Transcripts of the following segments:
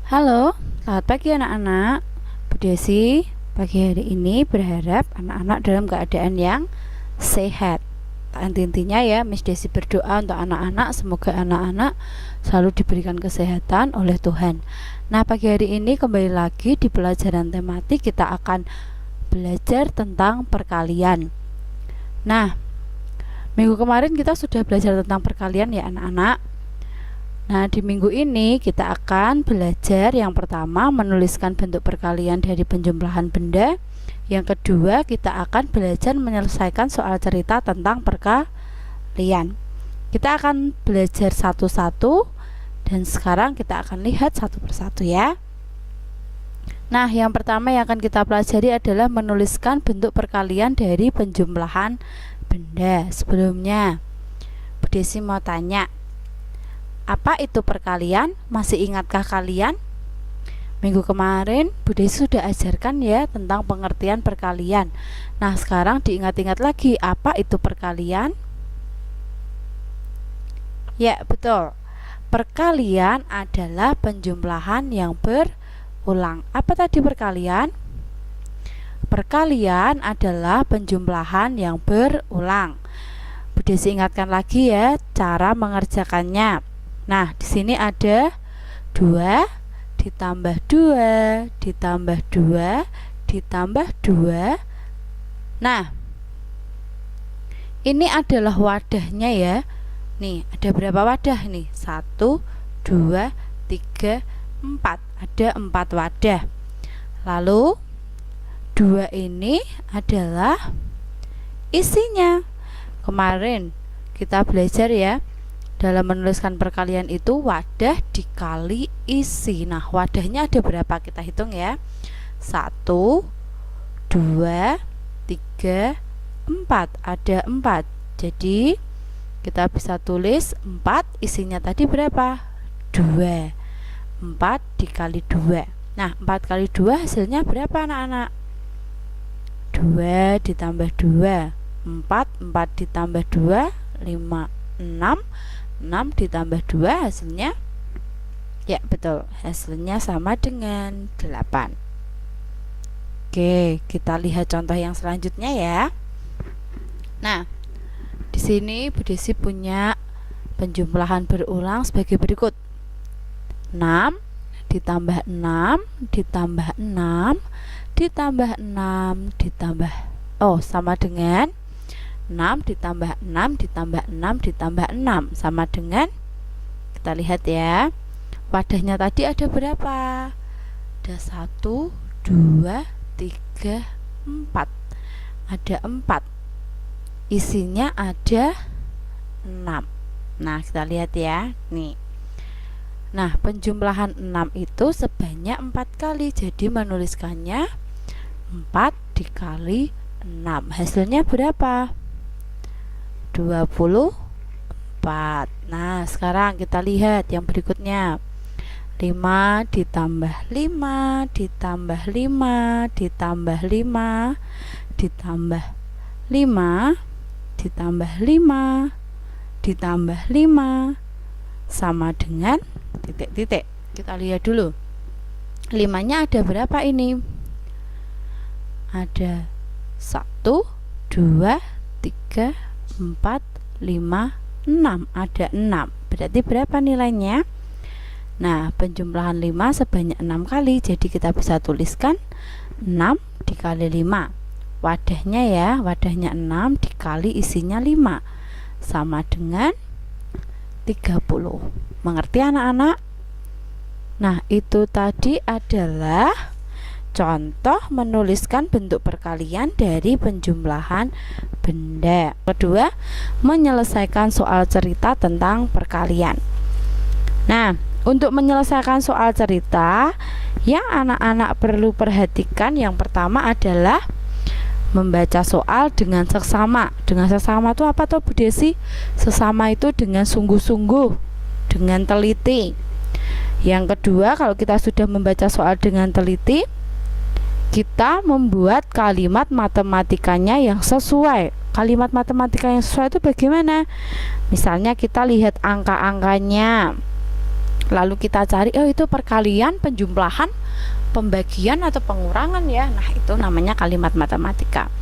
Halo, selamat pagi anak-anak. Bu Desi, pagi hari ini berharap anak-anak dalam keadaan yang sehat. Intinya ya, Miss Desi berdoa untuk anak-anak, semoga anak-anak selalu diberikan kesehatan oleh Tuhan. Nah, pagi hari ini kembali lagi di pelajaran tematik, kita akan belajar tentang perkalian. Nah, minggu kemarin kita sudah belajar tentang perkalian ya anak-anak. Nah, di minggu ini kita akan belajar yang pertama menuliskan bentuk perkalian dari penjumlahan benda. Yang kedua, kita akan belajar menyelesaikan soal cerita tentang perkalian. Kita akan belajar satu-satu dan sekarang kita akan lihat satu persatu ya. Nah, yang pertama yang akan kita pelajari adalah menuliskan bentuk perkalian dari penjumlahan benda. Sebelumnya, Bu Desi mau tanya, apa itu perkalian? Masih ingatkah kalian? Minggu kemarin Bu Desi sudah ajarkan ya tentang pengertian perkalian. Nah, sekarang diingat-ingat lagi, apa itu perkalian? Ya, betul. Perkalian adalah penjumlahan yang berulang. Apa tadi perkalian? Perkalian adalah penjumlahan yang berulang. Bu Desi ingatkan lagi ya cara mengerjakannya. Nah, di sini ada 2 ditambah 2 ditambah 2 ditambah 2. Nah, ini adalah wadahnya ya. Nih, ada berapa wadah nih? 1, 2, 3, 4. Ada 4 wadah. Lalu 2 ini adalah isinya. Kemarin kita belajar ya, dalam menuliskan perkalian itu wadah dikali isi. Nah, wadahnya ada berapa? Kita hitung ya. 1, 2, 3, 4. Ada 4. Jadi kita bisa tulis 4, isinya tadi berapa? 2. 4 dikali 2. Nah, 4 kali 2 hasilnya berapa anak-anak? 2 ditambah 2 4. 4 ditambah 2 5. 6. 6 ditambah 2 hasilnya, ya betul, hasilnya sama dengan 8. Oke, kita lihat contoh yang selanjutnya ya. Nah, di sini Bu Desi punya penjumlahan berulang sebagai berikut. 6 ditambah 6 ditambah 6 ditambah 6 ditambah sama dengan 6 ditambah 6 ditambah 6 ditambah 6 sama dengan, kita lihat ya, wadahnya tadi ada berapa? Ada 1, 2, 3, 4. Ada 4. Isinya ada 6. Nah, kita lihat ya. Nih. Nah, penjumlahan 6 itu sebanyak 4 kali. Jadi menuliskannya 4 dikali 6. Hasilnya berapa? 24. Nah, sekarang kita lihat yang berikutnya. 5 ditambah 5 ditambah 5 ditambah 5 ditambah 5 ditambah 5 ditambah 5 sama dengan titik-titik. Kita lihat dulu. 5-nya ada berapa ini? Ada 1, 2, 3, 4, 5, 6. Ada 6. Berarti berapa nilainya? Nah, penjumlahan 5 sebanyak 6 kali. Jadi kita bisa tuliskan 6 dikali 5. Wadahnya ya, wadahnya 6 dikali isinya 5 sama dengan 30. Mengerti anak-anak? Nah, itu tadi adalah contoh menuliskan bentuk perkalian dari penjumlahan benda. Kedua, menyelesaikan soal cerita tentang perkalian. Nah, untuk menyelesaikan soal cerita, yang anak-anak perlu perhatikan yang pertama adalah membaca soal dengan seksama. Dengan seksama itu apa tuh Bu Desi? Seksama itu dengan sungguh-sungguh, dengan teliti. Yang kedua, kalau kita sudah membaca soal dengan teliti, kita membuat kalimat matematikanya yang sesuai. Kalimat matematika yang sesuai itu bagaimana? Misalnya kita lihat angka-angkanya. Lalu kita cari, oh itu perkalian, penjumlahan, pembagian atau pengurangan ya. Nah, itu namanya kalimat matematika.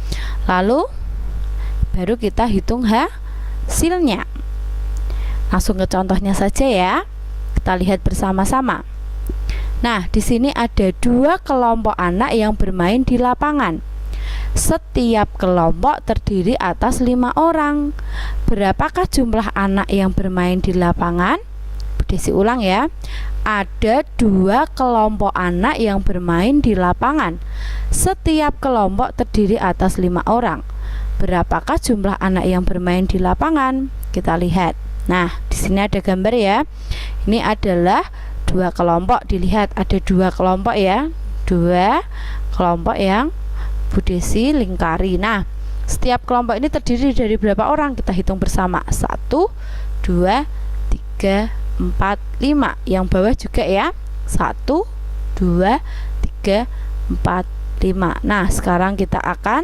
Lalu baru kita hitung hasilnya. Langsung ke contohnya saja ya. Kita lihat bersama-sama. Nah, di sini ada 2 kelompok anak yang bermain di lapangan. Setiap kelompok terdiri atas 5 orang. Berapakah jumlah anak yang bermain di lapangan? Bu Desi ulang ya. Ada 2 kelompok anak yang bermain di lapangan. Setiap kelompok terdiri atas 5 orang. Berapakah jumlah anak yang bermain di lapangan? Kita lihat. Nah, di sini ada gambar ya. Ini adalah 2 kelompok. Dilihat ada 2 kelompok ya. 2 kelompok yang Bu Desi lingkari. Nah, setiap kelompok ini terdiri dari berapa orang? Kita hitung bersama. 1, 2, 3, 4, 5. Yang bawah juga ya. 1, 2, 3, 4, 5. Nah, sekarang kita akan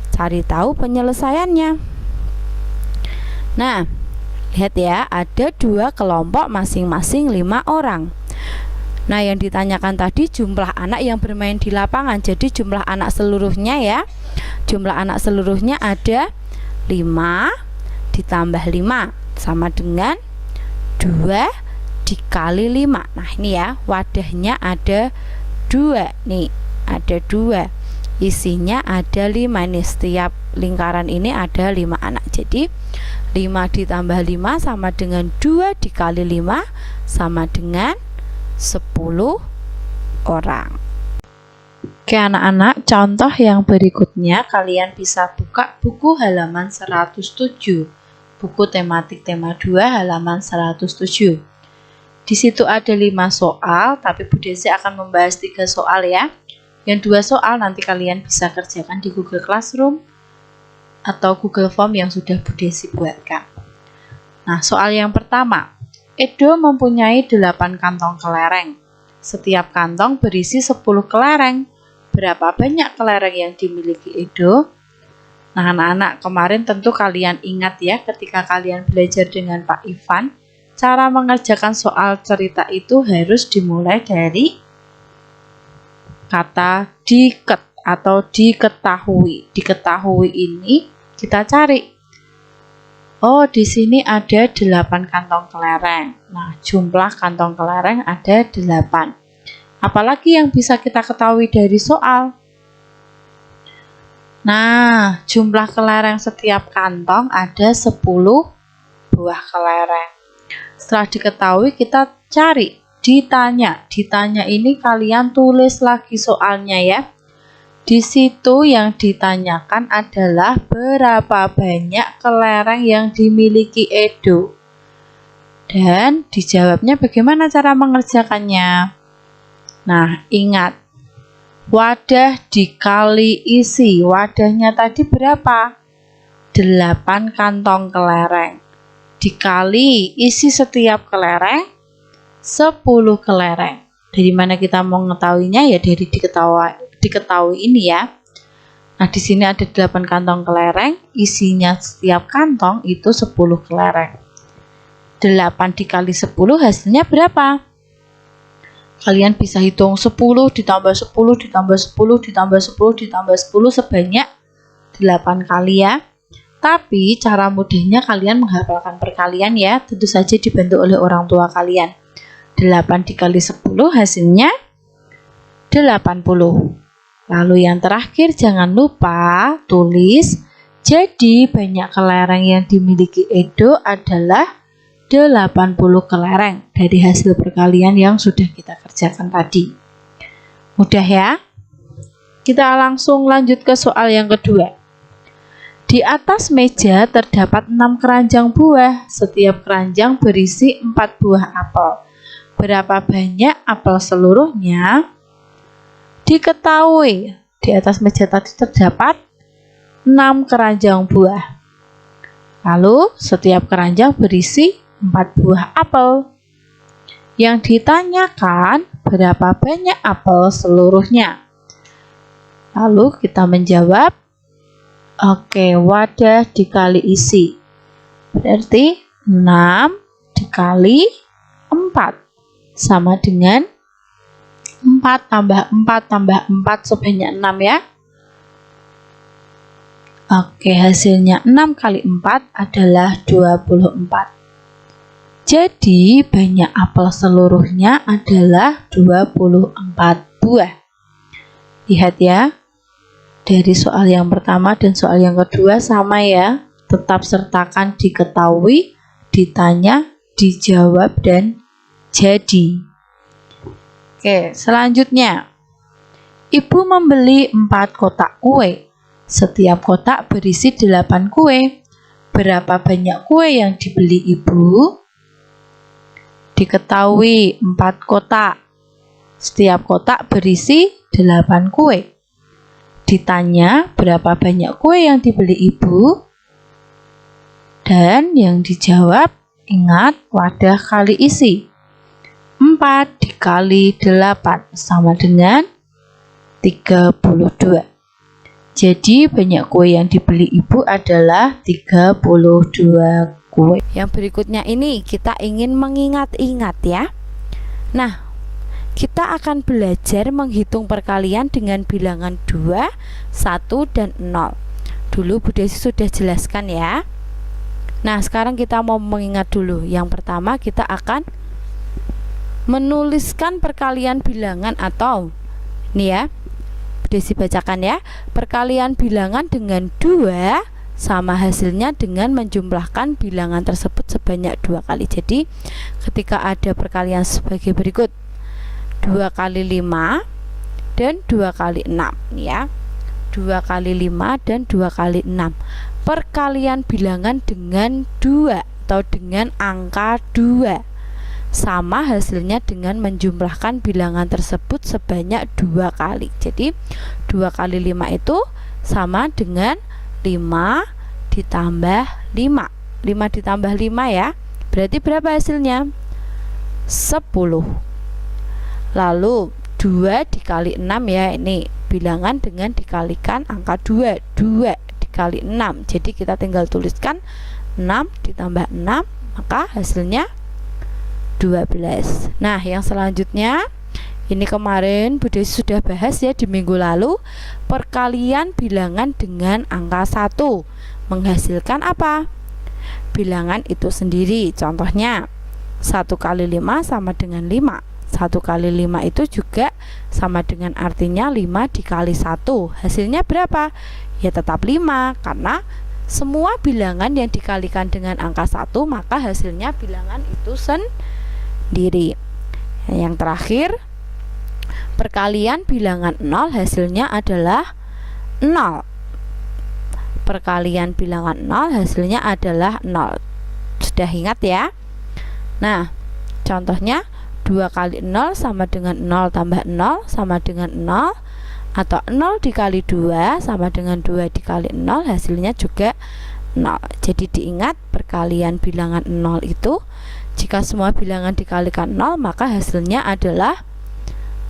cari tahu penyelesaiannya. Nah, lihat ya, ada 2 kelompok masing-masing 5 orang. Nah, yang ditanyakan tadi jumlah anak yang bermain di lapangan. Jadi jumlah anak seluruhnya ya. Jumlah anak seluruhnya ada 5 ditambah 5 sama dengan 2 dikali 5. Nah, ini ya, wadahnya ada 2. Nih, ada 2. Isinya ada 5 nih. Setiap lingkaran ini ada 5 anak. Jadi 5 ditambah 5 sama dengan 2 dikali 5 sama dengan 10 orang. Oke anak-anak, contoh yang berikutnya kalian bisa buka buku halaman 107. Buku tematik tema 2 halaman 107. Di situ ada 5 soal, tapi Bu Desi akan membahas 3 soal ya. Yang 2 soal nanti kalian bisa kerjakan di Google Classroom atau Google Form yang sudah Bu Desi buatkan. Nah, soal yang pertama. Edo mempunyai 8 kantong kelereng. Setiap kantong berisi 10 kelereng. Berapa banyak kelereng yang dimiliki Edo? Nah, anak-anak, kemarin tentu kalian ingat ya ketika kalian belajar dengan Pak Ivan, cara mengerjakan soal cerita itu harus dimulai dari kata diket atau diketahui. Diketahui ini kita cari. Oh, di sini ada 8 kantong kelereng. Nah, jumlah kantong kelereng ada 8. Apalagi yang bisa kita ketahui dari soal? Nah, jumlah kelereng setiap kantong ada 10 buah kelereng. Setelah diketahui, kita cari. Ditanya ini kalian tulis lagi soalnya ya. Di situ yang ditanyakan adalah berapa banyak kelereng yang dimiliki Edo. Dan dijawabnya bagaimana cara mengerjakannya. Nah, ingat. Wadah dikali isi. Wadahnya tadi berapa? 8 kantong kelereng. Dikali isi setiap kelereng 10 kelereng. Dari mana kita mau mengetahuinya? Ya dari diketahui ini ya. Nah, di sini ada 8 kantong kelereng, isinya setiap kantong itu 10 kelereng. 8 dikali 10 hasilnya berapa? Kalian bisa hitung 10 ditambah 10 ditambah 10 ditambah 10 ditambah 10 sebanyak 8 kali ya. Tapi cara mudahnya kalian menghafalkan perkalian ya, tentu saja dibantu oleh orang tua kalian. 8 dikali 10 hasilnya 80. Lalu yang terakhir jangan lupa tulis, jadi banyak kelereng yang dimiliki Edo adalah 80 kelereng dari hasil perkalian yang sudah kita kerjakan tadi. Mudah ya? Kita langsung lanjut ke soal yang kedua. Di atas meja terdapat 6 keranjang buah. Setiap keranjang berisi 4 buah apel. Berapa banyak apel seluruhnya? Diketahui di atas meja tadi terdapat 6 keranjang buah. Lalu setiap keranjang berisi 4 buah apel. Yang ditanyakan berapa banyak apel seluruhnya. Lalu kita menjawab, oke, wadah dikali isi. Berarti 6 dikali 4 sama dengan 4 tambah 4 tambah 4 sebanyak 6 ya. Oke, hasilnya 6 kali 4 adalah 24. Jadi banyak apel seluruhnya adalah 24 buah. Lihat ya, dari soal yang pertama dan soal yang kedua sama ya. Tetap sertakan diketahui, ditanya, dijawab, dan jadi. Oke, selanjutnya. Ibu membeli 4 kotak kue. Setiap kotak berisi 8 kue. Berapa banyak kue yang dibeli ibu? Diketahui 4 kotak. Setiap kotak berisi 8 kue. Ditanya berapa banyak kue yang dibeli ibu? Dan yang dijawab, ingat wadah kali isi. 4 dikali 8 sama dengan 32. Jadi banyak kue yang dibeli ibu adalah 32 kue. Yang berikutnya ini kita ingin mengingat-ingat ya. Nah, kita akan belajar menghitung perkalian dengan bilangan 2, 1, dan 0. Dulu Bu Desi sudah jelaskan ya. Nah, sekarang kita mau mengingat dulu. Yang pertama kita akan menuliskan perkalian bilangan atau ini ya, Desi bacakan ya. Perkalian bilangan dengan 2 sama hasilnya dengan menjumlahkan bilangan tersebut sebanyak 2 kali. Jadi ketika ada perkalian sebagai berikut, 2 kali 5 dan 2 kali 6 ya. 2 kali 5 dan 2 kali 6. Perkalian bilangan dengan 2 atau dengan angka 2 sama hasilnya dengan menjumlahkan bilangan tersebut sebanyak 2 kali. Jadi 2 kali 5 itu sama dengan 5 ditambah 5. 5 ditambah 5 ya. Berarti berapa hasilnya? 10. Lalu 2 dikali 6 ya, ini bilangan dengan dikalikan angka 2. 2 dikali 6. Jadi kita tinggal tuliskan 6 ditambah 6, maka hasilnya 12. Nah, yang selanjutnya ini kemarin Bu Desi sudah bahas ya di minggu lalu, perkalian bilangan dengan angka 1 menghasilkan apa? Bilangan itu sendiri. Contohnya 1 kali 5 sama dengan 5. 1 kali 5 itu juga sama dengan artinya 5 dikali 1. Hasilnya berapa? Ya tetap 5, karena semua bilangan yang dikalikan dengan angka 1 maka hasilnya bilangan itu sendiri. Yang terakhir, perkalian bilangan 0 hasilnya adalah 0. Perkalian bilangan 0 hasilnya adalah 0. Sudah ingat ya? Nah, contohnya 2 kali 0 sama dengan 0 tambah 0 sama dengan 0, atau 0 dikali 2 sama dengan 2 dikali 0, hasilnya juga 0. Jadi diingat perkalian bilangan 0 itu jika semua bilangan dikalikan 0 maka hasilnya adalah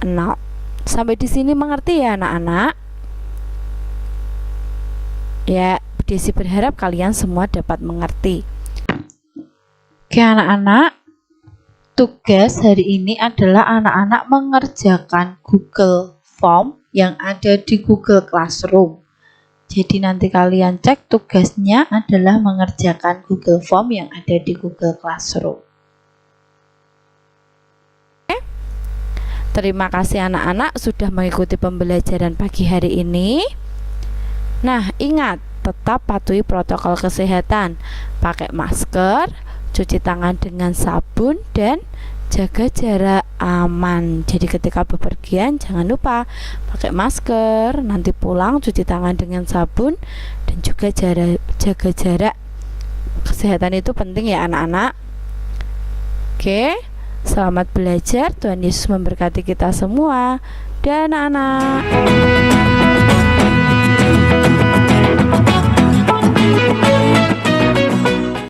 0. Sampai di sini mengerti ya anak-anak? Ya, Desi berharap kalian semua dapat mengerti. Oke anak-anak, tugas hari ini adalah anak-anak mengerjakan Google Form yang ada di Google Classroom. Jadi nanti kalian cek tugasnya adalah mengerjakan Google Form yang ada di Google Classroom. Terima kasih anak-anak sudah mengikuti pembelajaran pagi hari ini. Nah, ingat, tetap patuhi protokol kesehatan. Pakai masker, cuci tangan dengan sabun, dan jaga jarak aman. Jadi ketika bepergian jangan lupa pakai masker, nanti pulang cuci tangan dengan sabun, dan juga jaga jarak. Kesehatan itu penting ya anak-anak. Oke, selamat belajar. Tuhan Yesus memberkati kita semua. Dan anak-anak.